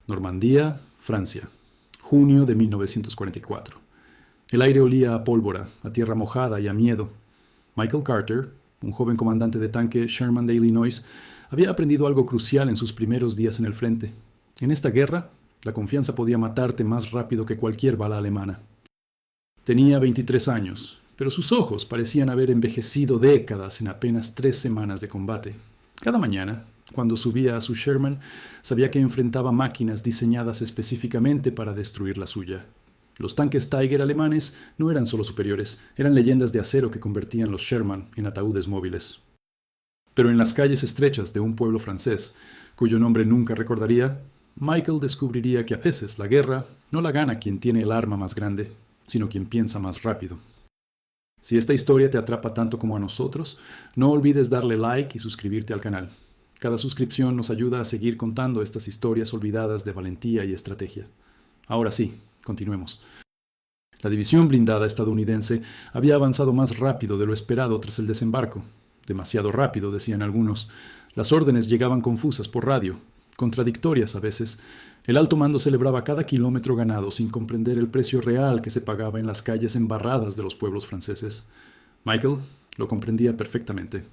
Normandía, Francia. Junio de 1944. El aire olía a pólvora, a tierra mojada y a miedo. Michael Carter, un joven comandante de tanque Sherman de Illinois, había aprendido algo crucial en sus primeros días en el frente. En esta guerra, la confianza podía matarte más rápido que cualquier bala alemana. Tenía 23 años, pero sus ojos parecían haber envejecido décadas en apenas 3 semanas de combate. Cada mañana, cuando subía a su Sherman, sabía que enfrentaba máquinas diseñadas específicamente para destruir la suya. Los tanques Tiger alemanes no eran solo superiores, eran leyendas de acero que convertían los Sherman en ataúdes móviles. Pero en las calles estrechas de un pueblo francés, cuyo nombre nunca recordaría, Michael descubriría que a veces la guerra no la gana quien tiene el arma más grande, sino quien piensa más rápido. Si esta historia te atrapa tanto como a nosotros, no olvides darle like y suscribirte al canal. Cada suscripción nos ayuda a seguir contando estas historias olvidadas de valentía y estrategia. Ahora sí, continuemos. La división blindada estadounidense había avanzado más rápido de lo esperado tras el desembarco. Demasiado rápido, decían algunos. Las órdenes llegaban confusas por radio, contradictorias a veces. El alto mando celebraba cada kilómetro ganado sin comprender el precio real que se pagaba en las calles embarradas de los pueblos franceses. Michael lo comprendía perfectamente.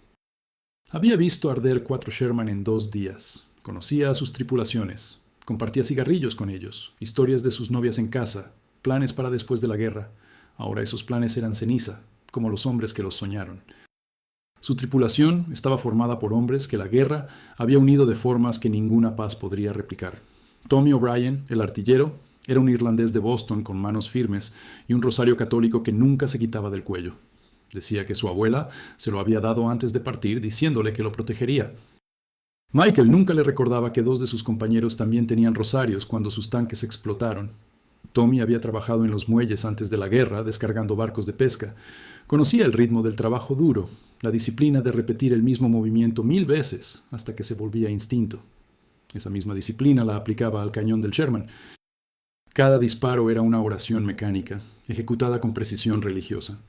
Había visto arder 4 Sherman en 2 días. Conocía a sus tripulaciones. Compartía cigarrillos con ellos, historias de sus novias en casa, planes para después de la guerra. Ahora esos planes eran ceniza, como los hombres que los soñaron. Su tripulación estaba formada por hombres que la guerra había unido de formas que ninguna paz podría replicar. Tommy O'Brien, el artillero, era un irlandés de Boston con manos firmes y un rosario católico que nunca se quitaba del cuello. Decía que su abuela se lo había dado antes de partir, diciéndole que lo protegería. Michael nunca le recordaba que 2 de sus compañeros también tenían rosarios cuando sus tanques explotaron. Tommy había trabajado en los muelles antes de la guerra, descargando barcos de pesca. Conocía el ritmo del trabajo duro, la disciplina de repetir el mismo movimiento 1000 veces hasta que se volvía instinto. Esa misma disciplina la aplicaba al cañón del Sherman. Cada disparo era una oración mecánica, ejecutada con precisión religiosa.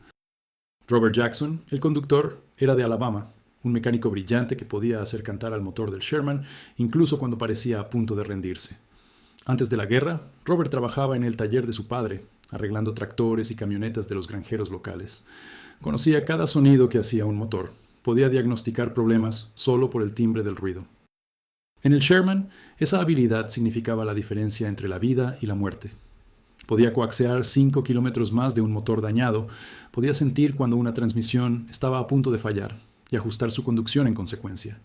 Robert Jackson, el conductor, era de Alabama, un mecánico brillante que podía hacer cantar al motor del Sherman incluso cuando parecía a punto de rendirse. Antes de la guerra, Robert trabajaba en el taller de su padre, arreglando tractores y camionetas de los granjeros locales. Conocía cada sonido que hacía un motor. Podía diagnosticar problemas solo por el timbre del ruido. En el Sherman, esa habilidad significaba la diferencia entre la vida y la muerte. Podía coaxear 5 kilómetros más de un motor dañado, podía sentir cuando una transmisión estaba a punto de fallar y ajustar su conducción en consecuencia.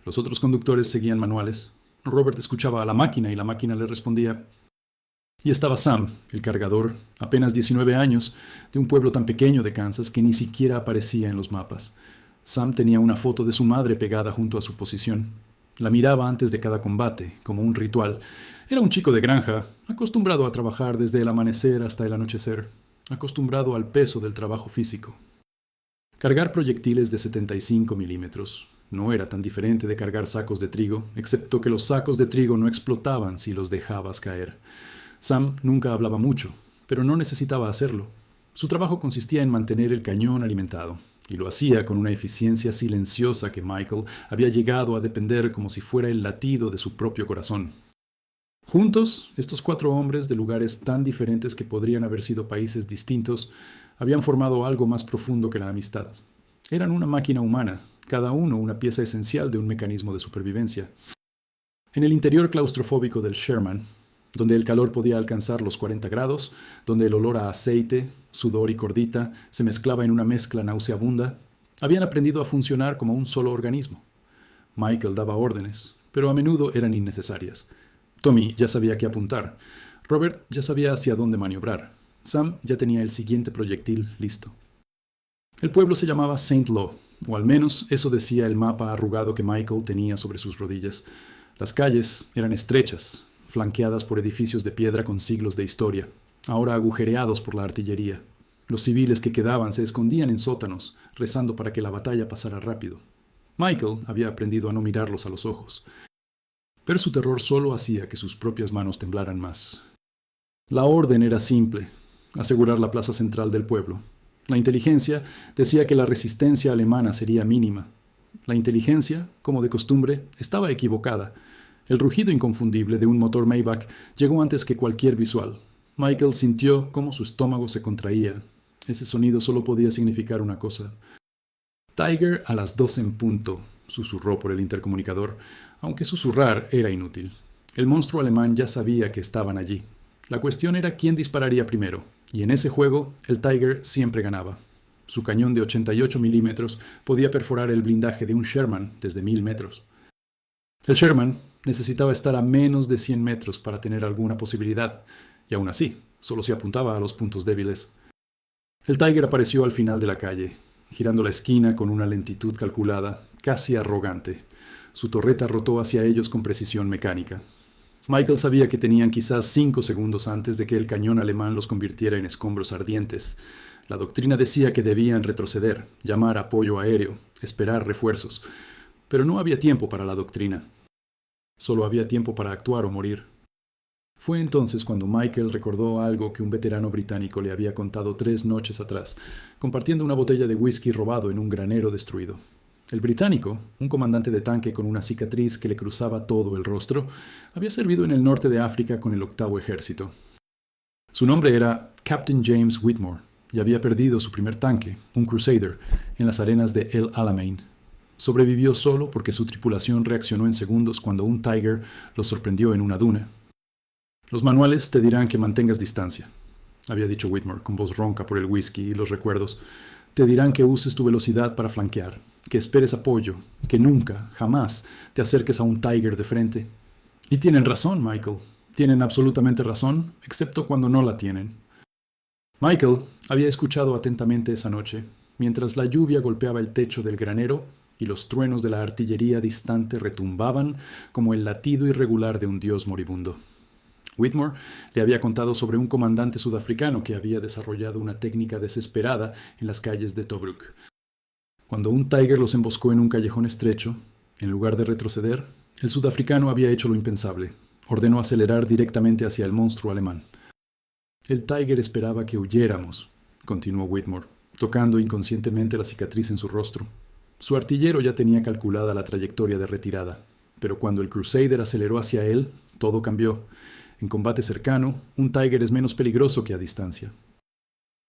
Los otros conductores seguían manuales. Robert escuchaba a la máquina y la máquina le respondía. Y estaba Sam, el cargador, apenas 19 años, de un pueblo tan pequeño de Kansas que ni siquiera aparecía en los mapas. Sam tenía una foto de su madre pegada junto a su posición. La miraba antes de cada combate, como un ritual. Era un chico de granja, acostumbrado a trabajar desde el amanecer hasta el anochecer, acostumbrado al peso del trabajo físico. Cargar proyectiles de 75 milímetros no era tan diferente de cargar sacos de trigo, excepto que los sacos de trigo no explotaban si los dejabas caer. Sam nunca hablaba mucho, pero no necesitaba hacerlo. Su trabajo consistía en mantener el cañón alimentado, y lo hacía con una eficiencia silenciosa que Michael había llegado a depender como si fuera el latido de su propio corazón. Juntos, estos 4 hombres de lugares tan diferentes que podrían haber sido países distintos, habían formado algo más profundo que la amistad. Eran una máquina humana, cada uno una pieza esencial de un mecanismo de supervivencia. En el interior claustrofóbico del Sherman, donde el calor podía alcanzar los 40 grados, donde el olor a aceite, sudor y cordita se mezclaba en una mezcla nauseabunda, habían aprendido a funcionar como un solo organismo. Michael daba órdenes, pero a menudo eran innecesarias. Tommy ya sabía qué apuntar. Robert ya sabía hacia dónde maniobrar. Sam ya tenía el siguiente proyectil listo. El pueblo se llamaba St. Lo, o al menos eso decía el mapa arrugado que Michael tenía sobre sus rodillas. Las calles eran estrechas, flanqueadas por edificios de piedra con siglos de historia, ahora agujereados por la artillería. Los civiles que quedaban se escondían en sótanos, rezando para que la batalla pasara rápido. Michael había aprendido a no mirarlos a los ojos, pero su terror solo hacía que sus propias manos temblaran más. La orden era simple: asegurar la plaza central del pueblo. La inteligencia decía que la resistencia alemana sería mínima. La inteligencia, como de costumbre, estaba equivocada. El rugido inconfundible de un motor Maybach llegó antes que cualquier visual. Michael sintió cómo su estómago se contraía. Ese sonido solo podía significar una cosa. Tiger a las 2 en punto, susurró por el intercomunicador, aunque susurrar era inútil. El monstruo alemán ya sabía que estaban allí. La cuestión era quién dispararía primero, y en ese juego el Tiger siempre ganaba. Su cañón de 88 milímetros podía perforar el blindaje de un Sherman desde 1000 metros. El Sherman necesitaba estar a menos de 100 metros para tener alguna posibilidad, y aún así, solo se apuntaba a los puntos débiles. El Tiger apareció al final de la calle, girando la esquina con una lentitud calculada, casi arrogante. Su torreta rotó hacia ellos con precisión mecánica. Michael sabía que tenían quizás 5 segundos antes de que el cañón alemán los convirtiera en escombros ardientes. La doctrina decía que debían retroceder, llamar apoyo aéreo, esperar refuerzos. Pero no había tiempo para la doctrina. Solo había tiempo para actuar o morir. Fue entonces cuando Michael recordó algo que un veterano británico le había contado 3 noches atrás, compartiendo una botella de whisky robado en un granero destruido. El británico, un comandante de tanque con una cicatriz que le cruzaba todo el rostro, había servido en el norte de África con el 8º ejército. Su nombre era Captain James Whitmore y había perdido su primer tanque, un Crusader, en las arenas de El Alamein. Sobrevivió solo porque su tripulación reaccionó en segundos cuando un Tiger lo sorprendió en una duna. Los manuales te dirán que mantengas distancia, había dicho Whitmore con voz ronca por el whisky y los recuerdos. Te dirán que uses tu velocidad para flanquear, que esperes apoyo, que nunca, jamás, te acerques a un Tiger de frente. Y tienen razón, Michael. Tienen absolutamente razón, excepto cuando no la tienen. Michael había escuchado atentamente esa noche, mientras la lluvia golpeaba el techo del granero y los truenos de la artillería distante retumbaban como el latido irregular de un dios moribundo. Whitmore le había contado sobre un comandante sudafricano que había desarrollado una técnica desesperada en las calles de Tobruk. Cuando un Tiger los emboscó en un callejón estrecho, en lugar de retroceder, el sudafricano había hecho lo impensable. Ordenó acelerar directamente hacia el monstruo alemán. El Tiger esperaba que huyéramos, continuó Whitmore, tocando inconscientemente la cicatriz en su rostro. Su artillero ya tenía calculada la trayectoria de retirada, pero cuando el Crusader aceleró hacia él, todo cambió. En combate cercano, un Tiger es menos peligroso que a distancia.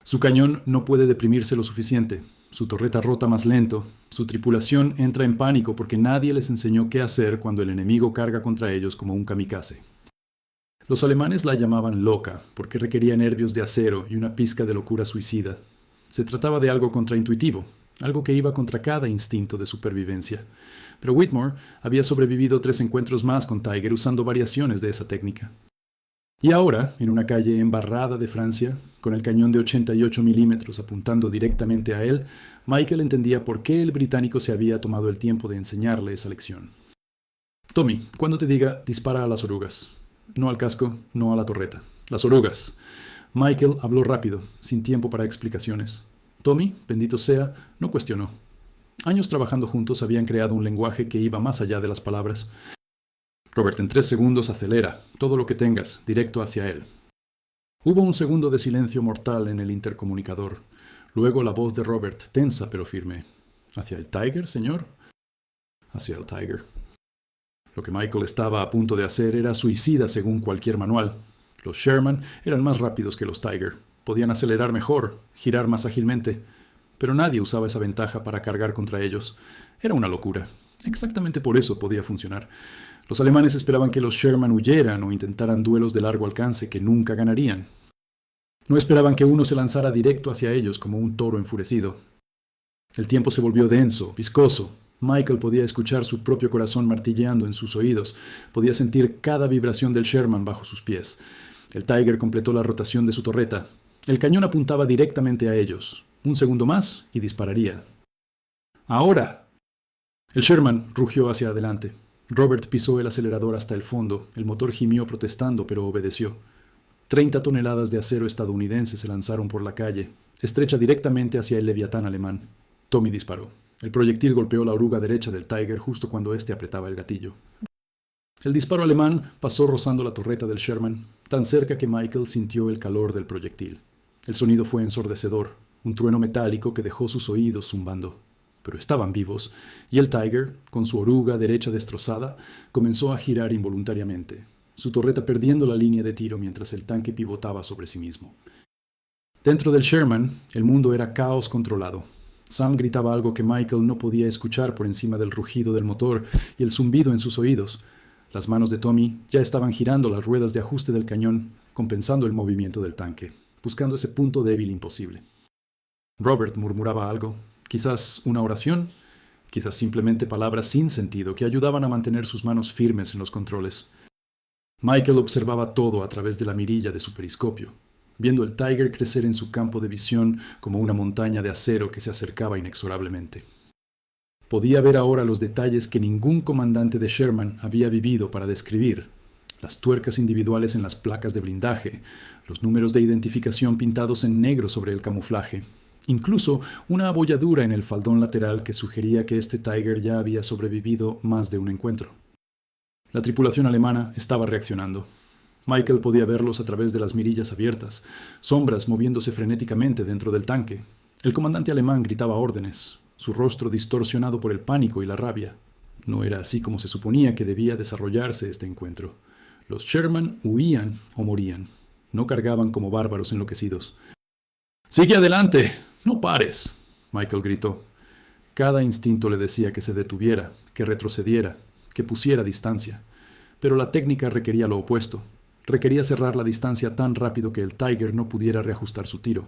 Su cañón no puede deprimirse lo suficiente, su torreta rota más lento, su tripulación entra en pánico porque nadie les enseñó qué hacer cuando el enemigo carga contra ellos como un kamikaze. Los alemanes la llamaban loca porque requería nervios de acero y una pizca de locura suicida. Se trataba de algo contraintuitivo, algo que iba contra cada instinto de supervivencia. Pero Whitmore había sobrevivido 3 encuentros más con Tiger usando variaciones de esa técnica. Y ahora, en una calle embarrada de Francia, con el cañón de 88 milímetros apuntando directamente a él, Michael entendía por qué el británico se había tomado el tiempo de enseñarle esa lección. Tommy, cuando te diga, dispara a las orugas. No al casco, no a la torreta. Las orugas. Michael habló rápido, sin tiempo para explicaciones. Tommy, bendito sea, no cuestionó. Años trabajando juntos habían creado un lenguaje que iba más allá de las palabras. Robert, en 3 segundos acelera, todo lo que tengas, directo hacia él. Hubo un segundo de silencio mortal en el intercomunicador. Luego la voz de Robert, tensa pero firme. ¿Hacia el Tiger, señor? Hacia el Tiger. Lo que Michael estaba a punto de hacer era suicida según cualquier manual. Los Sherman eran más rápidos que los Tiger. Podían acelerar mejor, girar más ágilmente. Pero nadie usaba esa ventaja para cargar contra ellos. Era una locura. Exactamente por eso podía funcionar. Los alemanes esperaban que los Sherman huyeran o intentaran duelos de largo alcance que nunca ganarían. No esperaban que uno se lanzara directo hacia ellos como un toro enfurecido. El tiempo se volvió denso, viscoso. Michael podía escuchar su propio corazón martilleando en sus oídos. Podía sentir cada vibración del Sherman bajo sus pies. El Tiger completó la rotación de su torreta. El cañón apuntaba directamente a ellos. Un segundo más y dispararía. ¡Ahora! El Sherman rugió hacia adelante. Robert pisó el acelerador hasta el fondo. El motor gimió protestando, pero obedeció. 30 toneladas de acero estadounidense se lanzaron por la calle, estrecha directamente hacia el leviatán alemán. Tommy disparó. El proyectil golpeó la oruga derecha del Tiger justo cuando éste apretaba el gatillo. El disparo alemán pasó rozando la torreta del Sherman, tan cerca que Michael sintió el calor del proyectil. El sonido fue ensordecedor, un trueno metálico que dejó sus oídos zumbando. pero estaban vivos, y el Tiger, con su oruga derecha destrozada, comenzó a girar involuntariamente, su torreta perdiendo la línea de tiro mientras el tanque pivotaba sobre sí mismo. Dentro del Sherman, el mundo era caos controlado. Sam gritaba algo que Michael no podía escuchar por encima del rugido del motor y el zumbido en sus oídos. Las manos de Tommy ya estaban girando las ruedas de ajuste del cañón, compensando el movimiento del tanque, buscando ese punto débil imposible. Robert murmuraba algo, quizás una oración, quizás simplemente palabras sin sentido que ayudaban a mantener sus manos firmes en los controles. Michael observaba todo a través de la mirilla de su periscopio, viendo el Tiger crecer en su campo de visión como una montaña de acero que se acercaba inexorablemente. Podía ver ahora los detalles que ningún comandante de Sherman había vivido para describir: las tuercas individuales en las placas de blindaje, los números de identificación pintados en negro sobre el camuflaje, incluso una abolladura en el faldón lateral que sugería que este Tiger ya había sobrevivido más de un encuentro. La tripulación alemana estaba reaccionando. Michael podía verlos a través de las mirillas abiertas, sombras moviéndose frenéticamente dentro del tanque. El comandante alemán gritaba órdenes, su rostro distorsionado por el pánico y la rabia. No era así como se suponía que debía desarrollarse este encuentro. Los Sherman huían o morían. No cargaban como bárbaros enloquecidos. «¡Sigue adelante! ¡No pares!», Michael gritó. Cada instinto le decía que se detuviera, que retrocediera, que pusiera distancia. Pero la técnica requería lo opuesto. Requería cerrar la distancia tan rápido que el Tiger no pudiera reajustar su tiro.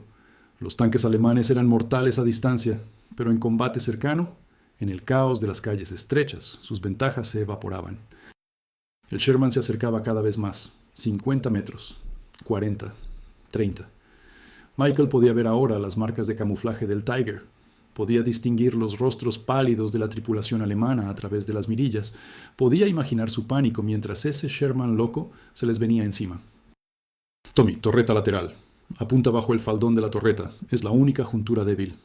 Los tanques alemanes eran mortales a distancia, pero en combate cercano, en el caos de las calles estrechas, sus ventajas se evaporaban. El Sherman se acercaba cada vez más, 50 metros, 40, 30. Michael podía ver ahora las marcas de camuflaje del Tiger. Podía distinguir los rostros pálidos de la tripulación alemana a través de las mirillas. Podía imaginar su pánico mientras ese Sherman loco se les venía encima. «Tommy, torreta lateral. Apunta bajo el faldón de la torreta. Es la única juntura débil».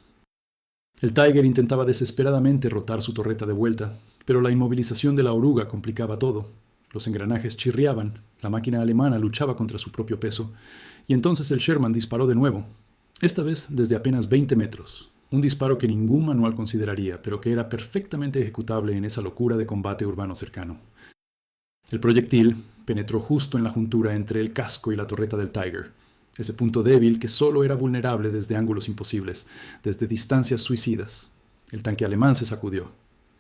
El Tiger intentaba desesperadamente rotar su torreta de vuelta, pero la inmovilización de la oruga complicaba todo. Los engranajes chirriaban, la máquina alemana luchaba contra su propio peso, y entonces el Sherman disparó de nuevo, esta vez desde apenas 20 metros. Un disparo que ningún manual consideraría, pero que era perfectamente ejecutable en esa locura de combate urbano cercano. El proyectil penetró justo en la juntura entre el casco y la torreta del Tiger, ese punto débil que solo era vulnerable desde ángulos imposibles, desde distancias suicidas. El tanque alemán se sacudió.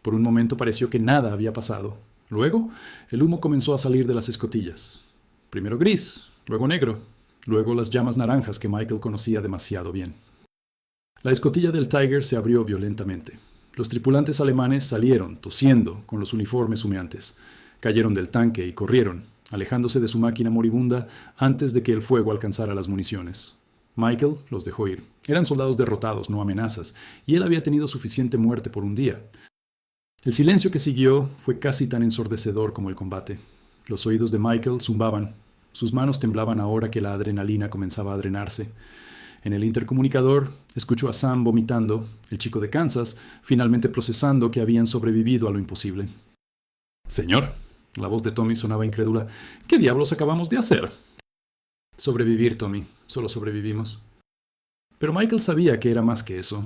Por un momento pareció que nada había pasado. Luego, el humo comenzó a salir de las escotillas. Primero gris, luego negro, luego las llamas naranjas que Michael conocía demasiado bien. La escotilla del Tiger se abrió violentamente. Los tripulantes alemanes salieron, tosiendo, con los uniformes humeantes. Cayeron del tanque y corrieron, alejándose de su máquina moribunda antes de que el fuego alcanzara las municiones. Michael los dejó ir. Eran soldados derrotados, no amenazas, y él había tenido suficiente muerte por un día. El silencio que siguió fue casi tan ensordecedor como el combate. Los oídos de Michael zumbaban. Sus manos temblaban ahora que la adrenalina comenzaba a drenarse. En el intercomunicador escuchó a Sam vomitando, el chico de Kansas, finalmente procesando que habían sobrevivido a lo imposible. «Señor», la voz de Tommy sonaba incrédula, «¿qué diablos acabamos de hacer?» «Sobrevivir, Tommy. Solo sobrevivimos». Pero Michael sabía que era más que eso.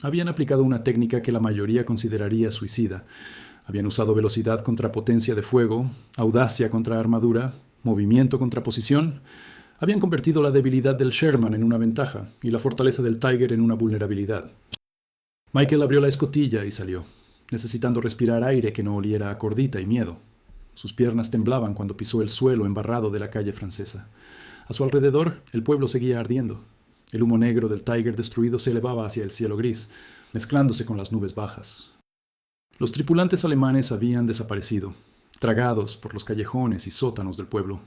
Habían aplicado una técnica que la mayoría consideraría suicida. Habían usado velocidad contra potencia de fuego, audacia contra armadura, movimiento contra posición. Habían convertido la debilidad del Sherman en una ventaja y la fortaleza del Tiger en una vulnerabilidad. Michael abrió la escotilla y salió, necesitando respirar aire que no oliera a cordita y miedo. Sus piernas temblaban cuando pisó el suelo embarrado de la calle francesa. A su alrededor, el pueblo seguía ardiendo. El humo negro del Tiger destruido se elevaba hacia el cielo gris, mezclándose con las nubes bajas. Los tripulantes alemanes habían desaparecido, tragados por los callejones y sótanos del pueblo.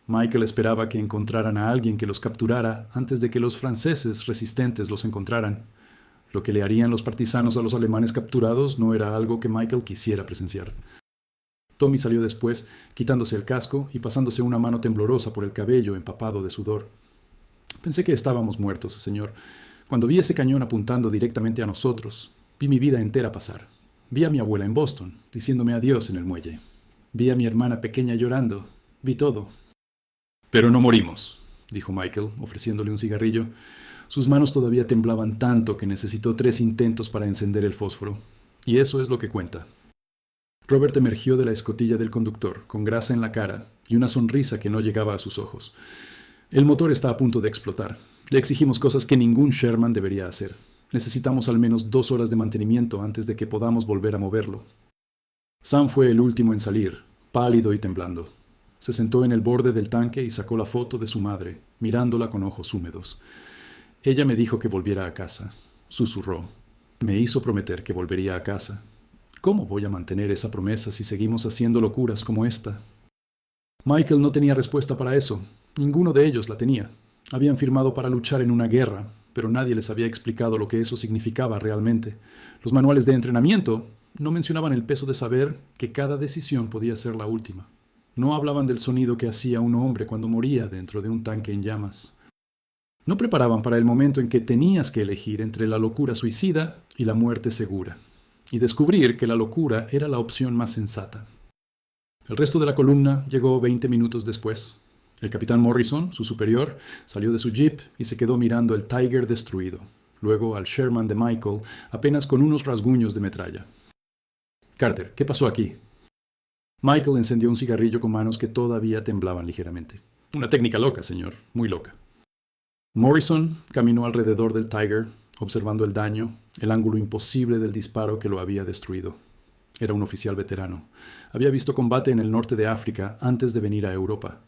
Michael esperaba que encontraran a alguien que los capturara antes de que los franceses resistentes los encontraran. Lo que le harían los partisanos a los alemanes capturados no era algo que Michael quisiera presenciar. Tommy salió después, quitándose el casco y pasándose una mano temblorosa por el cabello empapado de sudor. «Pensé que estábamos muertos, señor. Cuando vi ese cañón apuntando directamente a nosotros, vi mi vida entera pasar. Vi a mi abuela en Boston, diciéndome adiós en el muelle. Vi a mi hermana pequeña llorando. Vi todo». «Pero no morimos», dijo Michael, ofreciéndole un cigarrillo. Sus manos todavía temblaban tanto que necesitó 3 intentos para encender el fósforo. Y eso es lo que cuenta. Robert emergió de la escotilla del conductor, con grasa en la cara y una sonrisa que no llegaba a sus ojos. El motor está a punto de explotar. Le exigimos cosas que ningún Sherman debería hacer. Necesitamos al menos 2 horas de mantenimiento antes de que podamos volver a moverlo. Sam fue el último en salir, pálido y temblando. Se sentó en el borde del tanque y sacó la foto de su madre, mirándola con ojos húmedos. Ella me dijo que volviera a casa. Susurró. Me hizo prometer que volvería a casa. ¿Cómo voy a mantener esa promesa si seguimos haciendo locuras como esta? Michael no tenía respuesta para eso. Ninguno de ellos la tenía. Habían firmado para luchar en una guerra, pero nadie les había explicado lo que eso significaba realmente. Los manuales de entrenamiento no mencionaban el peso de saber que cada decisión podía ser la última. No hablaban del sonido que hacía un hombre cuando moría dentro de un tanque en llamas. No preparaban para el momento en que tenías que elegir entre la locura suicida y la muerte segura, y descubrir que la locura era la opción más sensata. El resto de la columna llegó 20 minutos después. El capitán Morrison, su superior, salió de su jeep y se quedó mirando el Tiger destruido, luego al Sherman de Michael, apenas con unos rasguños de metralla. Carter, ¿qué pasó aquí? Michael encendió un cigarrillo con manos que todavía temblaban ligeramente. Una técnica loca, señor, muy loca. Morrison caminó alrededor del Tiger, observando el daño, el ángulo imposible del disparo que lo había destruido. Era un oficial veterano. Había visto combate en el norte de África antes de venir a Europa.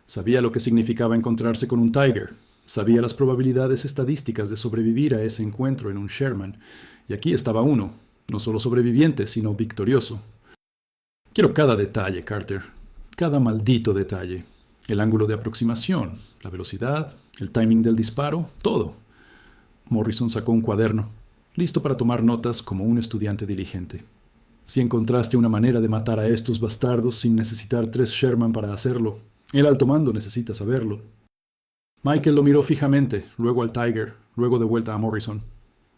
Sabía lo que significaba encontrarse con un Tiger. Sabía las probabilidades estadísticas de sobrevivir a ese encuentro en un Sherman. Y aquí estaba uno, no solo sobreviviente, sino victorioso. Quiero cada detalle, Carter. Cada maldito detalle. El ángulo de aproximación, la velocidad, el timing del disparo, todo. Morrison sacó un cuaderno, listo para tomar notas como un estudiante diligente. Si encontraste una manera de matar a estos bastardos sin necesitar 3 Sherman para hacerlo, el alto mando necesita saberlo. Michael lo miró fijamente, luego al Tiger, luego de vuelta a Morrison.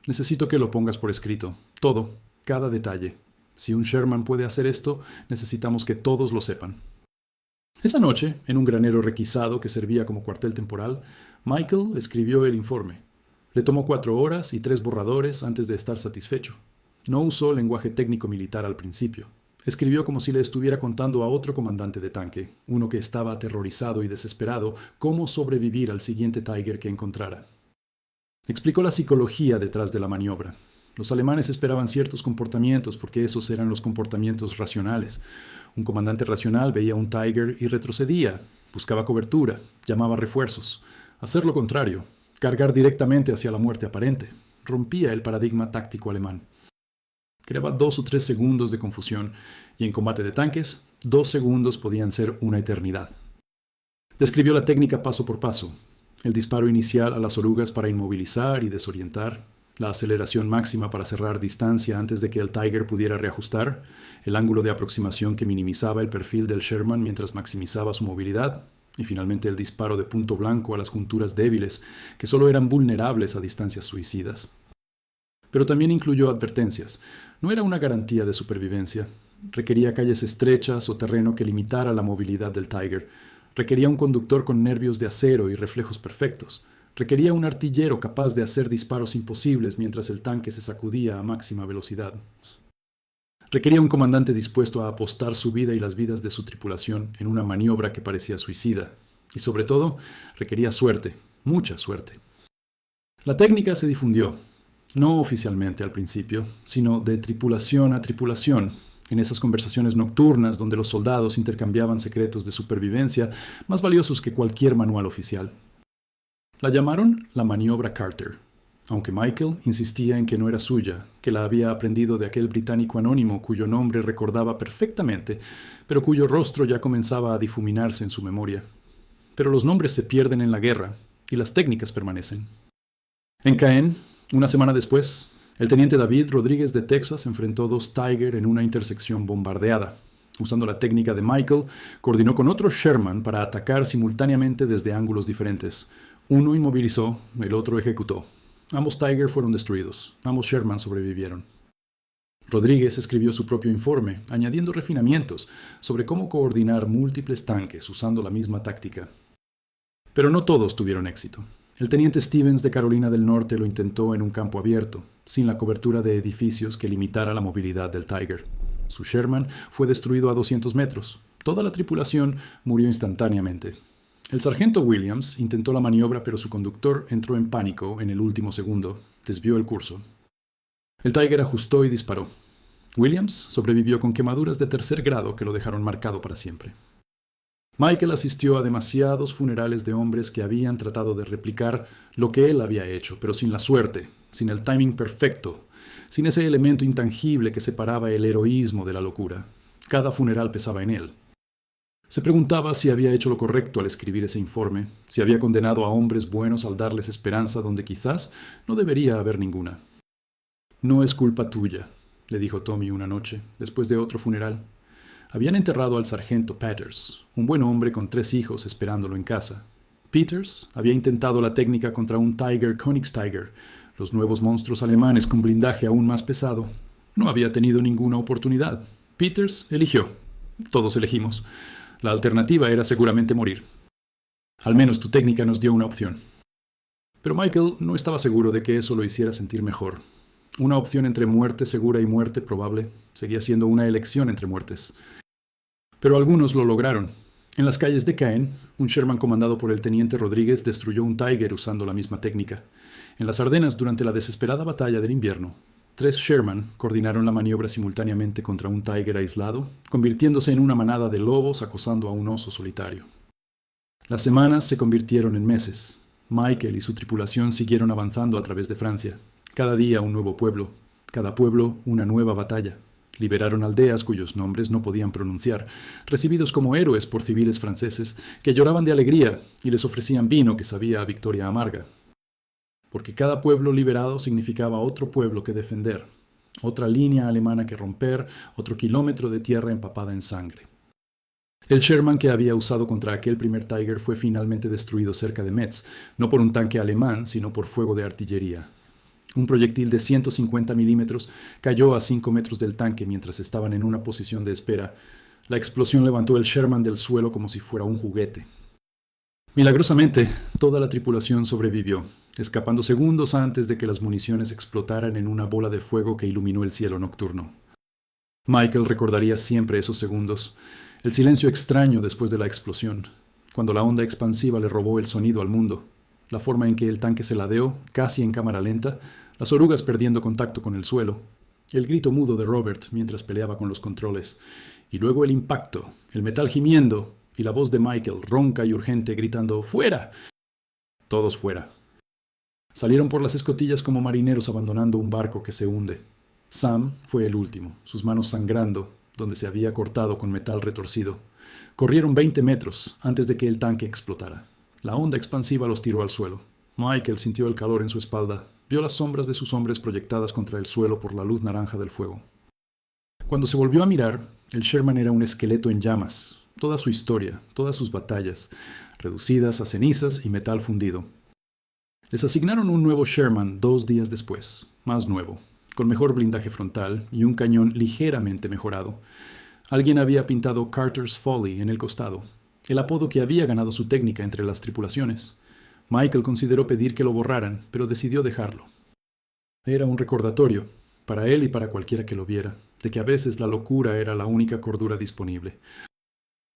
Necesito que lo pongas por escrito. Todo, cada detalle. Si un Sherman puede hacer esto, necesitamos que todos lo sepan. Esa noche, en un granero requisado que servía como cuartel temporal, Michael escribió el informe. Le tomó 4 horas y 3 borradores antes de estar satisfecho. No usó lenguaje técnico militar al principio. Escribió como si le estuviera contando a otro comandante de tanque, uno que estaba aterrorizado y desesperado, cómo sobrevivir al siguiente Tiger que encontrara. Explicó la psicología detrás de la maniobra. Los alemanes esperaban ciertos comportamientos porque esos eran los comportamientos racionales. Un comandante racional veía un Tiger y retrocedía, buscaba cobertura, llamaba refuerzos. Hacer lo contrario, cargar directamente hacia la muerte aparente, rompía el paradigma táctico alemán. Creaba 2 o 3 segundos de confusión, y en combate de tanques, 2 segundos podían ser una eternidad. Describió la técnica paso por paso. El disparo inicial a las orugas para inmovilizar y desorientar, la aceleración máxima para cerrar distancia antes de que el Tiger pudiera reajustar, el ángulo de aproximación que minimizaba el perfil del Sherman mientras maximizaba su movilidad, y finalmente el disparo de punto blanco a las junturas débiles, que solo eran vulnerables a distancias suicidas. Pero también incluyó advertencias. No era una garantía de supervivencia. Requería calles estrechas o terreno que limitara la movilidad del Tiger. Requería un conductor con nervios de acero y reflejos perfectos. Requería un artillero capaz de hacer disparos imposibles mientras el tanque se sacudía a máxima velocidad. Requería un comandante dispuesto a apostar su vida y las vidas de su tripulación en una maniobra que parecía suicida. Y sobre todo, requería suerte, mucha suerte. La técnica se difundió, no oficialmente al principio, sino de tripulación a tripulación, en esas conversaciones nocturnas donde los soldados intercambiaban secretos de supervivencia más valiosos que cualquier manual oficial. La llamaron la maniobra Carter, aunque Michael insistía en que no era suya, que la había aprendido de aquel británico anónimo cuyo nombre recordaba perfectamente, pero cuyo rostro ya comenzaba a difuminarse en su memoria. Pero los nombres se pierden en la guerra, y las técnicas permanecen. En Caen, una semana después, el teniente David Rodríguez de Texas enfrentó 2 Tiger en una intersección bombardeada. Usando la técnica de Michael, coordinó con otro Sherman para atacar simultáneamente desde ángulos diferentes. Uno inmovilizó, el otro ejecutó. Ambos Tiger fueron destruidos. Ambos Sherman sobrevivieron. Rodríguez escribió su propio informe, añadiendo refinamientos sobre cómo coordinar múltiples tanques usando la misma táctica. Pero no todos tuvieron éxito. El teniente Stevens de Carolina del Norte lo intentó en un campo abierto, sin la cobertura de edificios que limitara la movilidad del Tiger. Su Sherman fue destruido a 200 metros. Toda la tripulación murió instantáneamente. El sargento Williams intentó la maniobra, pero su conductor entró en pánico en el último segundo. Desvió el curso. El Tiger ajustó y disparó. Williams sobrevivió con quemaduras de tercer grado que lo dejaron marcado para siempre. Michael asistió a demasiados funerales de hombres que habían tratado de replicar lo que él había hecho, pero sin la suerte, sin el timing perfecto, sin ese elemento intangible que separaba el heroísmo de la locura. Cada funeral pesaba en él. Se preguntaba si había hecho lo correcto al escribir ese informe, si había condenado a hombres buenos al darles esperanza donde quizás no debería haber ninguna. «No es culpa tuya», le dijo Tommy una noche, después de otro funeral. Habían enterrado al sargento Peters, un buen hombre con 3 hijos esperándolo en casa. Peters había intentado la técnica contra un Tiger Königstiger, los nuevos monstruos alemanes con blindaje aún más pesado. No había tenido ninguna oportunidad. Peters eligió. Todos elegimos. La alternativa era seguramente morir. Al menos tu técnica nos dio una opción. Pero Michael no estaba seguro de que eso lo hiciera sentir mejor. Una opción entre muerte segura y muerte probable seguía siendo una elección entre muertes. Pero algunos lo lograron. En las calles de Caen, un Sherman comandado por el teniente Rodríguez destruyó un Tiger usando la misma técnica. En las Ardenas, durante la desesperada batalla del invierno, 3 Sherman coordinaron la maniobra simultáneamente contra un Tiger aislado, convirtiéndose en una manada de lobos acosando a un oso solitario. Las semanas se convirtieron en meses. Michael y su tripulación siguieron avanzando a través de Francia. Cada día un nuevo pueblo, cada pueblo una nueva batalla. Liberaron aldeas cuyos nombres no podían pronunciar, recibidos como héroes por civiles franceses que lloraban de alegría y les ofrecían vino que sabía a victoria amarga. Porque cada pueblo liberado significaba otro pueblo que defender, otra línea alemana que romper, otro kilómetro de tierra empapada en sangre. El Sherman que había usado contra aquel primer Tiger fue finalmente destruido cerca de Metz, no por un tanque alemán, sino por fuego de artillería. Un proyectil de 150 milímetros cayó a 5 metros del tanque mientras estaban en una posición de espera. La explosión levantó el Sherman del suelo como si fuera un juguete. Milagrosamente, toda la tripulación sobrevivió, escapando segundos antes de que las municiones explotaran en una bola de fuego que iluminó el cielo nocturno. Michael recordaría siempre esos segundos, el silencio extraño después de la explosión, cuando la onda expansiva le robó el sonido al mundo, la forma en que el tanque se ladeó, casi en cámara lenta, las orugas perdiendo contacto con el suelo, el grito mudo de Robert mientras peleaba con los controles, y luego el impacto, el metal gimiendo, y la voz de Michael, ronca y urgente, gritando «¡Fuera!». Todos fuera. Salieron por las escotillas como marineros abandonando un barco que se hunde. Sam fue el último, sus manos sangrando, donde se había cortado con metal retorcido. Corrieron 20 metros antes de que el tanque explotara. La onda expansiva los tiró al suelo. Michael sintió el calor en su espalda. Vio las sombras de sus hombres proyectadas contra el suelo por la luz naranja del fuego. Cuando se volvió a mirar, el Sherman era un esqueleto en llamas. Toda su historia, todas sus batallas, reducidas a cenizas y metal fundido. Les asignaron un nuevo Sherman 2 días después, más nuevo, con mejor blindaje frontal y un cañón ligeramente mejorado. Alguien había pintado Carter's Folly en el costado, el apodo que había ganado su técnica entre las tripulaciones. Michael consideró pedir que lo borraran, pero decidió dejarlo. Era un recordatorio, para él y para cualquiera que lo viera, de que a veces la locura era la única cordura disponible.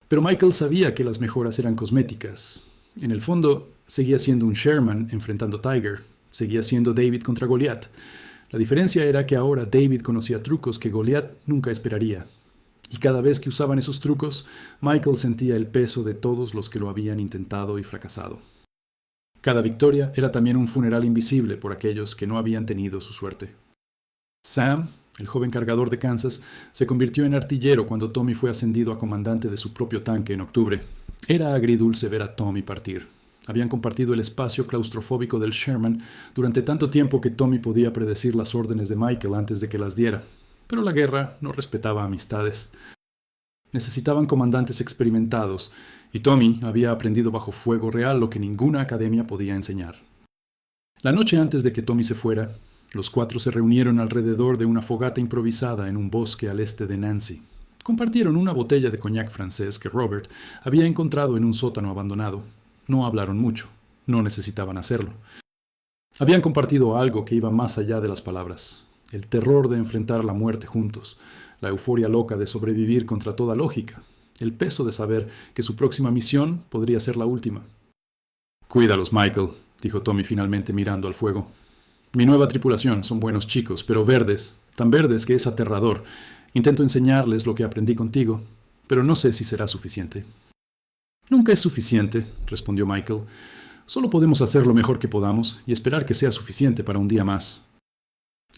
Pero Michael sabía que las mejoras eran cosméticas. En el fondo, seguía siendo un Sherman enfrentando Tiger. Seguía siendo David contra Goliat. La diferencia era que ahora David conocía trucos que Goliat nunca esperaría. Y cada vez que usaban esos trucos, Michael sentía el peso de todos los que lo habían intentado y fracasado. Cada victoria era también un funeral invisible por aquellos que no habían tenido su suerte. Sam, el joven cargador de Kansas, se convirtió en artillero cuando Tommy fue ascendido a comandante de su propio tanque en octubre. Era agridulce ver a Tommy partir. Habían compartido el espacio claustrofóbico del Sherman durante tanto tiempo que Tommy podía predecir las órdenes de Michael antes de que las diera. Pero la guerra no respetaba amistades. Necesitaban comandantes experimentados, y Tommy había aprendido bajo fuego real lo que ninguna academia podía enseñar. La noche antes de que Tommy se fuera, los 4 se reunieron alrededor de una fogata improvisada en un bosque al este de Nancy. Compartieron una botella de coñac francés que Robert había encontrado en un sótano abandonado. No hablaron mucho. No necesitaban hacerlo. Habían compartido algo que iba más allá de las palabras. El terror de enfrentar la muerte juntos, la euforia loca de sobrevivir contra toda lógica, el peso de saber que su próxima misión podría ser la última. «Cuídalos, Michael», dijo Tommy finalmente mirando al fuego. «Mi nueva tripulación son buenos chicos, pero verdes, tan verdes que es aterrador. Intento enseñarles lo que aprendí contigo, pero no sé si será suficiente». «Nunca es suficiente», respondió Michael. «Solo podemos hacer lo mejor que podamos y esperar que sea suficiente para un día más».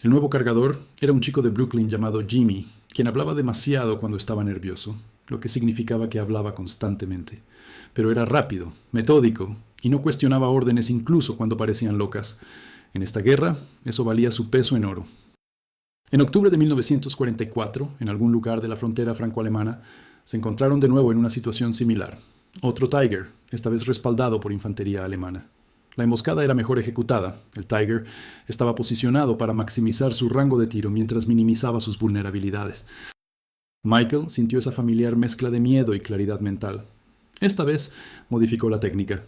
El nuevo cargador era un chico de Brooklyn llamado Jimmy, quien hablaba demasiado cuando estaba nervioso, lo que significaba que hablaba constantemente. Pero era rápido, metódico, y no cuestionaba órdenes incluso cuando parecían locas. En esta guerra, eso valía su peso en oro. En octubre de 1944, en algún lugar de la frontera franco-alemana, se encontraron de nuevo en una situación similar. Otro Tiger, esta vez respaldado por infantería alemana. La emboscada era mejor ejecutada. El Tiger estaba posicionado para maximizar su rango de tiro mientras minimizaba sus vulnerabilidades. Michael sintió esa familiar mezcla de miedo y claridad mental. Esta vez modificó la técnica.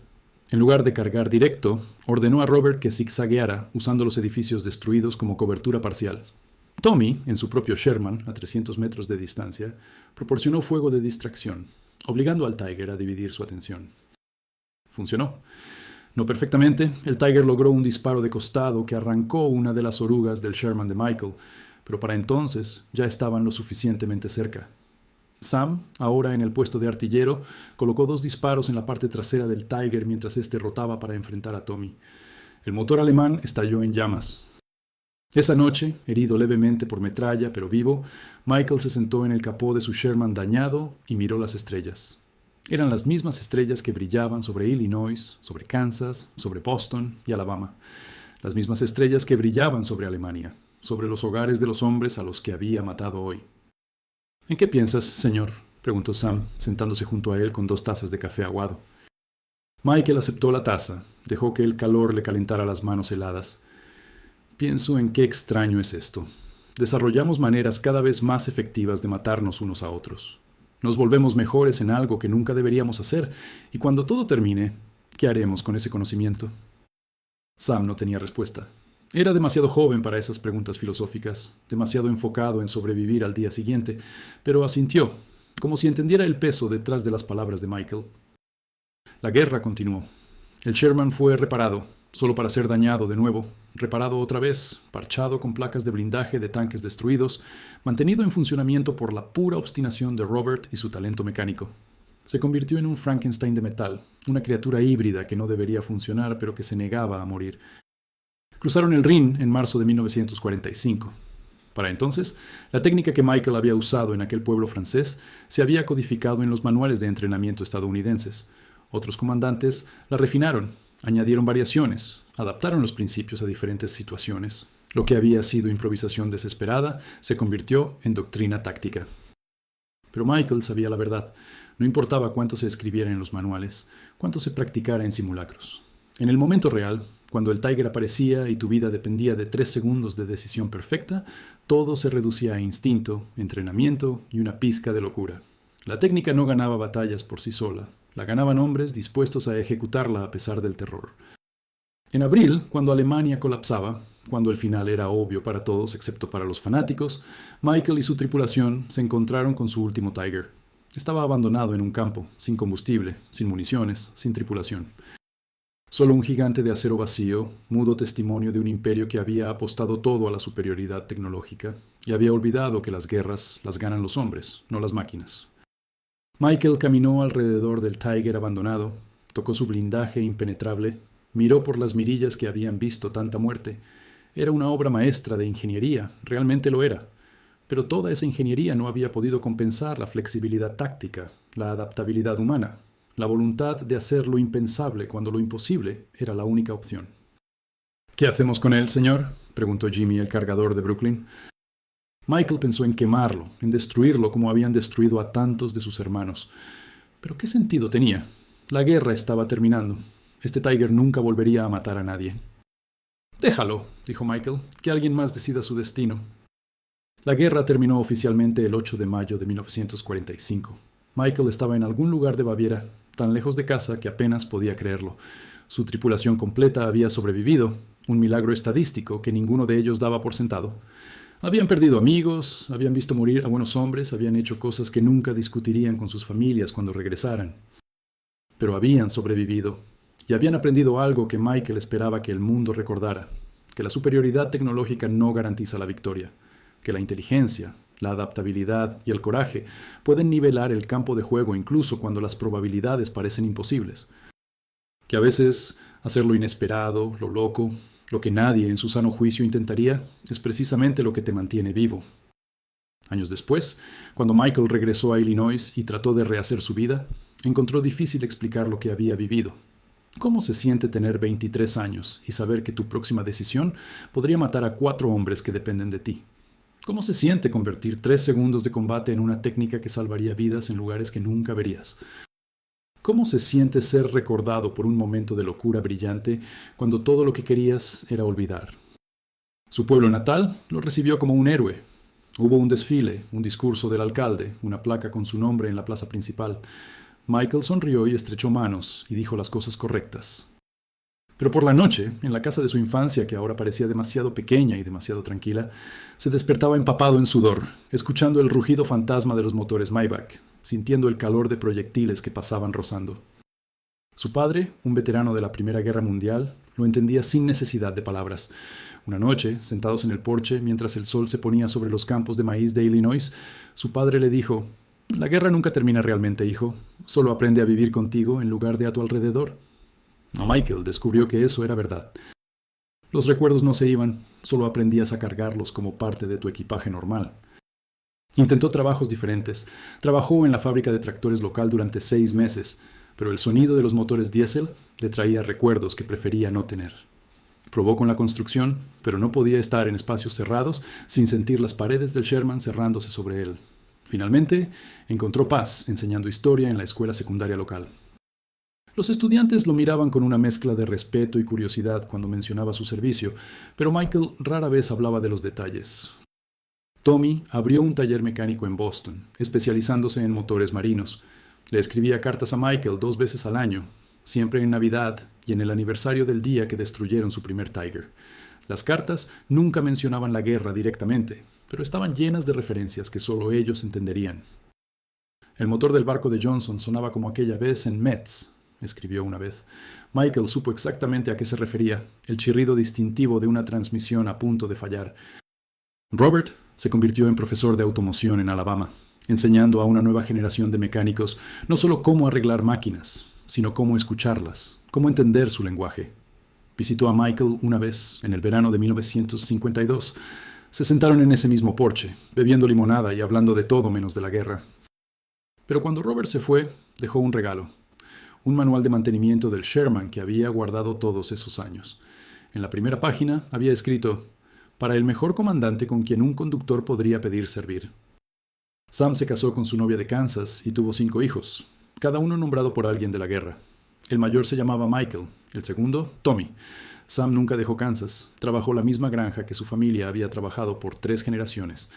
En lugar de cargar directo, ordenó a Robert que zigzagueara usando los edificios destruidos como cobertura parcial. Tommy, en su propio Sherman, a 300 metros de distancia, proporcionó fuego de distracción, obligando al Tiger a dividir su atención. Funcionó. No perfectamente, el Tiger logró un disparo de costado que arrancó una de las orugas del Sherman de Michael, pero para entonces ya estaban lo suficientemente cerca. Sam, ahora en el puesto de artillero, colocó 2 disparos en la parte trasera del Tiger mientras éste rotaba para enfrentar a Tommy. El motor alemán estalló en llamas. Esa noche, herido levemente por metralla pero vivo, Michael se sentó en el capó de su Sherman dañado y miró las estrellas. Eran las mismas estrellas que brillaban sobre Illinois, sobre Kansas, sobre Boston y Alabama. Las mismas estrellas que brillaban sobre Alemania, sobre los hogares de los hombres a los que había matado hoy. «¿En qué piensas, señor?», preguntó Sam, sentándose junto a él con 2 tazas de café aguado. Michael aceptó la taza, dejó que el calor le calentara las manos heladas. «Pienso en qué extraño es esto. Desarrollamos maneras cada vez más efectivas de matarnos unos a otros. Nos volvemos mejores en algo que nunca deberíamos hacer, y cuando todo termine, ¿qué haremos con ese conocimiento?». Sam no tenía respuesta. Era demasiado joven para esas preguntas filosóficas, demasiado enfocado en sobrevivir al día siguiente, pero asintió, como si entendiera el peso detrás de las palabras de Michael. La guerra continuó. El Sherman fue reparado, solo para ser dañado de nuevo, reparado otra vez, parchado con placas de blindaje de tanques destruidos, mantenido en funcionamiento por la pura obstinación de Robert y su talento mecánico. Se convirtió en un Frankenstein de metal, una criatura híbrida que no debería funcionar pero que se negaba a morir. Cruzaron el Rin en marzo de 1945. Para entonces, la técnica que Michael había usado en aquel pueblo francés se había codificado en los manuales de entrenamiento estadounidenses. Otros comandantes la refinaron, añadieron variaciones, adaptaron los principios a diferentes situaciones. Lo que había sido improvisación desesperada se convirtió en doctrina táctica. Pero Michael sabía la verdad. No importaba cuánto se escribiera en los manuales, cuánto se practicara en simulacros. En el momento real, cuando el Tiger aparecía y tu vida dependía de 3 segundos de decisión perfecta, todo se reducía a instinto, entrenamiento y una pizca de locura. La técnica no ganaba batallas por sí sola, la ganaban hombres dispuestos a ejecutarla a pesar del terror. En abril, cuando Alemania colapsaba, cuando el final era obvio para todos excepto para los fanáticos, Michael y su tripulación se encontraron con su último Tiger. Estaba abandonado en un campo, sin combustible, sin municiones, sin tripulación. Solo un gigante de acero vacío, mudo testimonio de un imperio que había apostado todo a la superioridad tecnológica y había olvidado que las guerras las ganan los hombres, no las máquinas. Michael caminó alrededor del Tiger abandonado, tocó su blindaje impenetrable, miró por las mirillas que habían visto tanta muerte. Era una obra maestra de ingeniería, realmente lo era. Pero toda esa ingeniería no había podido compensar la flexibilidad táctica, la adaptabilidad humana, la voluntad de hacer lo impensable cuando lo imposible era la única opción. «¿Qué hacemos con él, señor?», preguntó Jimmy, el cargador de Brooklyn. Michael pensó en quemarlo, en destruirlo como habían destruido a tantos de sus hermanos. Pero ¿qué sentido tenía? La guerra estaba terminando. Este Tiger nunca volvería a matar a nadie. «Déjalo», dijo Michael, «que alguien más decida su destino». La guerra terminó oficialmente el 8 de mayo de 1945. Michael estaba en algún lugar de Baviera, tan lejos de casa que apenas podía creerlo. Su tripulación completa había sobrevivido, un milagro estadístico que ninguno de ellos daba por sentado. Habían perdido amigos, habían visto morir a buenos hombres, habían hecho cosas que nunca discutirían con sus familias cuando regresaran. Pero habían sobrevivido, y habían aprendido algo que Michael esperaba que el mundo recordara, que la superioridad tecnológica no garantiza la victoria, que la inteligencia, la adaptabilidad y el coraje pueden nivelar el campo de juego incluso cuando las probabilidades parecen imposibles, que a veces hacer lo inesperado, lo loco, lo que nadie en su sano juicio intentaría, es precisamente lo que te mantiene vivo. Años después, cuando Michael regresó a Illinois y trató de rehacer su vida, encontró difícil explicar lo que había vivido. ¿Cómo se siente tener 23 años y saber que tu próxima decisión podría matar a 4 hombres que dependen de ti? ¿Cómo se siente convertir 3 segundos de combate en una técnica que salvaría vidas en lugares que nunca verías? ¿Cómo se siente ser recordado por un momento de locura brillante cuando todo lo que querías era olvidar? Su pueblo natal lo recibió como un héroe. Hubo un desfile, un discurso del alcalde, una placa con su nombre en la plaza principal. Michael sonrió y estrechó manos y dijo las cosas correctas. Pero por la noche, en la casa de su infancia, que ahora parecía demasiado pequeña y demasiado tranquila, se despertaba empapado en sudor, escuchando el rugido fantasma de los motores Maybach, sintiendo el calor de proyectiles que pasaban rozando. Su padre, un veterano de la Primera Guerra Mundial, lo entendía sin necesidad de palabras. Una noche, sentados en el porche, mientras el sol se ponía sobre los campos de maíz de Illinois, su padre le dijo: «La guerra nunca termina realmente, hijo. Solo aprende a vivir contigo en lugar de a tu alrededor». Michael descubrió que eso era verdad. Los recuerdos no se iban, solo aprendías a cargarlos como parte de tu equipaje normal. Intentó trabajos diferentes. Trabajó en la fábrica de tractores local durante 6 meses, pero el sonido de los motores diésel le traía recuerdos que prefería no tener. Probó con la construcción, pero no podía estar en espacios cerrados sin sentir las paredes del Sherman cerrándose sobre él. Finalmente, encontró paz enseñando historia en la escuela secundaria local. Los estudiantes lo miraban con una mezcla de respeto y curiosidad cuando mencionaba su servicio, pero Michael rara vez hablaba de los detalles. Tommy abrió un taller mecánico en Boston, especializándose en motores marinos. Le escribía cartas a Michael 2 veces al año, siempre en Navidad y en el aniversario del día que destruyeron su primer Tiger. Las cartas nunca mencionaban la guerra directamente, pero estaban llenas de referencias que solo ellos entenderían. «El motor del barco de Johnson sonaba como aquella vez en Metz», escribió una vez. Michael supo exactamente a qué se refería, el chirrido distintivo de una transmisión a punto de fallar. Robert se convirtió en profesor de automoción en Alabama, enseñando a una nueva generación de mecánicos no solo cómo arreglar máquinas, sino cómo escucharlas, cómo entender su lenguaje. Visitó a Michael una vez, en el verano de 1952. Se sentaron en ese mismo porche, bebiendo limonada y hablando de todo menos de la guerra. Pero cuando Robert se fue, dejó un regalo. Un manual de mantenimiento del Sherman que había guardado todos esos años. En la primera página había escrito: «Para el mejor comandante con quien un conductor podría pedir servir». Sam se casó con su novia de Kansas y tuvo 5 hijos, cada uno nombrado por alguien de la guerra. El mayor se llamaba Michael, el segundo, Tommy. Sam nunca dejó Kansas, trabajó la misma granja que su familia había trabajado por 3 generaciones.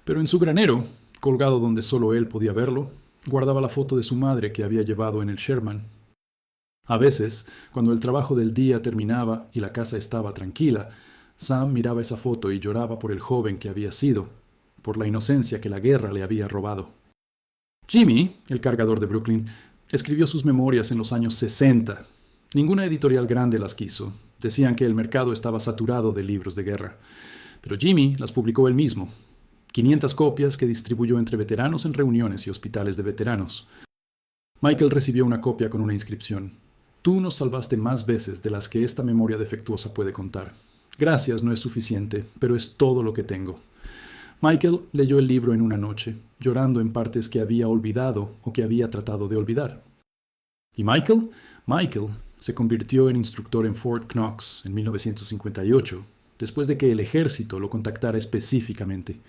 Pero en su granero, colgado donde solo él podía verlo, guardaba la foto de su madre que había llevado en el Sherman. A veces, cuando el trabajo del día terminaba y la casa estaba tranquila, Sam miraba esa foto y lloraba por el joven que había sido, por la inocencia que la guerra le había robado. Jimmy, el cargador de Brooklyn, escribió sus memorias en los años 60. Ninguna editorial grande las quiso. Decían que el mercado estaba saturado de libros de guerra. Pero Jimmy las publicó él mismo. 500 copias que distribuyó entre veteranos en reuniones y hospitales de veteranos. Michael recibió una copia con una inscripción: «Tú nos salvaste más veces de las que esta memoria defectuosa puede contar. Gracias no es suficiente, pero es todo lo que tengo». Michael leyó el libro en una noche, llorando en partes que había olvidado o que había tratado de olvidar. ¿Y Michael? Michael se convirtió en instructor en Fort Knox en 1958, después de que el ejército lo contactara específicamente.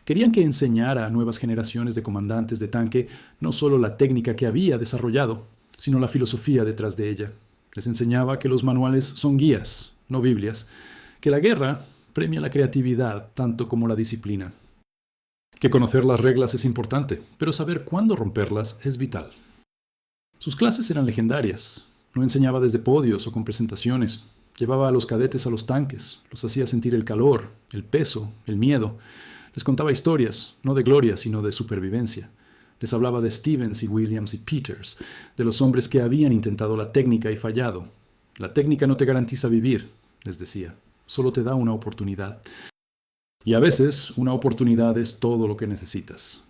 Querían que enseñara a nuevas generaciones de comandantes de tanque no solo la técnica que había desarrollado, sino la filosofía detrás de ella. Les enseñaba que los manuales son guías, no Biblias, que la guerra premia la creatividad tanto como la disciplina, que conocer las reglas es importante, pero saber cuándo romperlas es vital. Sus clases eran legendarias. No enseñaba desde podios o con presentaciones. Llevaba a los cadetes a los tanques, los hacía sentir el calor, el peso, el miedo. Les contaba historias, no de gloria, sino de supervivencia. Les hablaba de Stevens y Williams y Peters, de los hombres que habían intentado la técnica y fallado. La técnica no te garantiza vivir, les decía, solo te da una oportunidad. Y a veces, una oportunidad es todo lo que necesitas.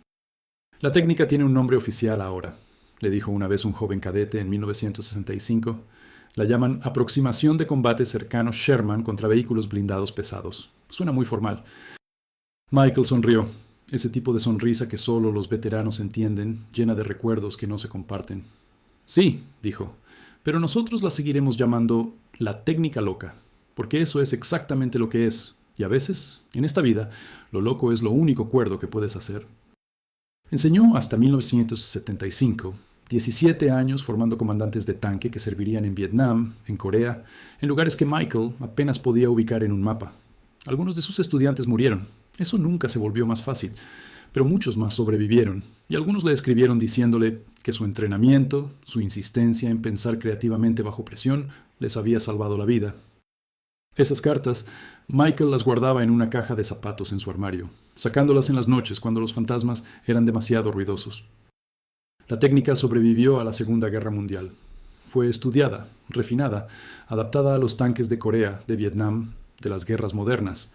La técnica tiene un nombre oficial ahora, le dijo una vez un joven cadete en 1965. La llaman aproximación de combate cercano Sherman contra vehículos blindados pesados. Suena muy formal. Michael sonrió, ese tipo de sonrisa que solo los veteranos entienden, llena de recuerdos que no se comparten. Sí, dijo, pero nosotros la seguiremos llamando la técnica loca, porque eso es exactamente lo que es, y a veces, en esta vida, lo loco es lo único cuerdo que puedes hacer. Enseñó hasta 1975, 17 años formando comandantes de tanque que servirían en Vietnam, en Corea, en lugares que Michael apenas podía ubicar en un mapa. Algunos de sus estudiantes murieron. Eso nunca se volvió más fácil, pero muchos más sobrevivieron, y algunos le escribieron diciéndole que su entrenamiento, su insistencia en pensar creativamente bajo presión, les había salvado la vida. Esas cartas, Michael las guardaba en una caja de zapatos en su armario, sacándolas en las noches cuando los fantasmas eran demasiado ruidosos. La técnica sobrevivió a la Segunda Guerra Mundial. Fue estudiada, refinada, adaptada a los tanques de Corea, de Vietnam, de las guerras modernas.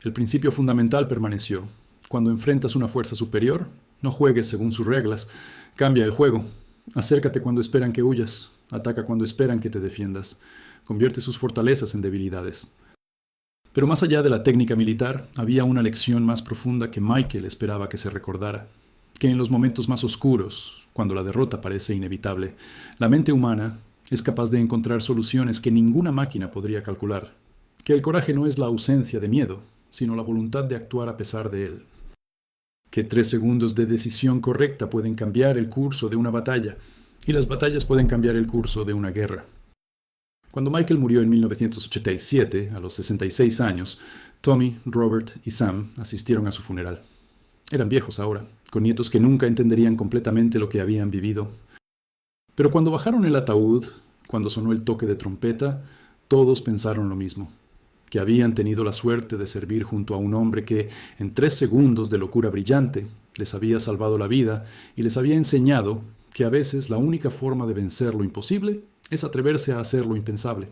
El principio fundamental permaneció. Cuando enfrentas una fuerza superior, no juegues según sus reglas. Cambia el juego. Acércate cuando esperan que huyas. Ataca cuando esperan que te defiendas. Convierte sus fortalezas en debilidades. Pero más allá de la técnica militar, había una lección más profunda que Michael esperaba que se recordara. Que en los momentos más oscuros, cuando la derrota parece inevitable, la mente humana es capaz de encontrar soluciones que ninguna máquina podría calcular. Que el coraje no es la ausencia de miedo, sino la voluntad de actuar a pesar de él. Que 3 segundos de decisión correcta pueden cambiar el curso de una batalla, y las batallas pueden cambiar el curso de una guerra. Cuando Michael murió en 1987, a los 66 años, Tommy, Robert y Sam asistieron a su funeral. Eran viejos ahora, con nietos que nunca entenderían completamente lo que habían vivido. Pero cuando bajaron el ataúd, cuando sonó el toque de trompeta, todos pensaron lo mismo, que habían tenido la suerte de servir junto a un hombre que, en 3 segundos de locura brillante, les había salvado la vida y les había enseñado que a veces la única forma de vencer lo imposible es atreverse a hacer lo impensable.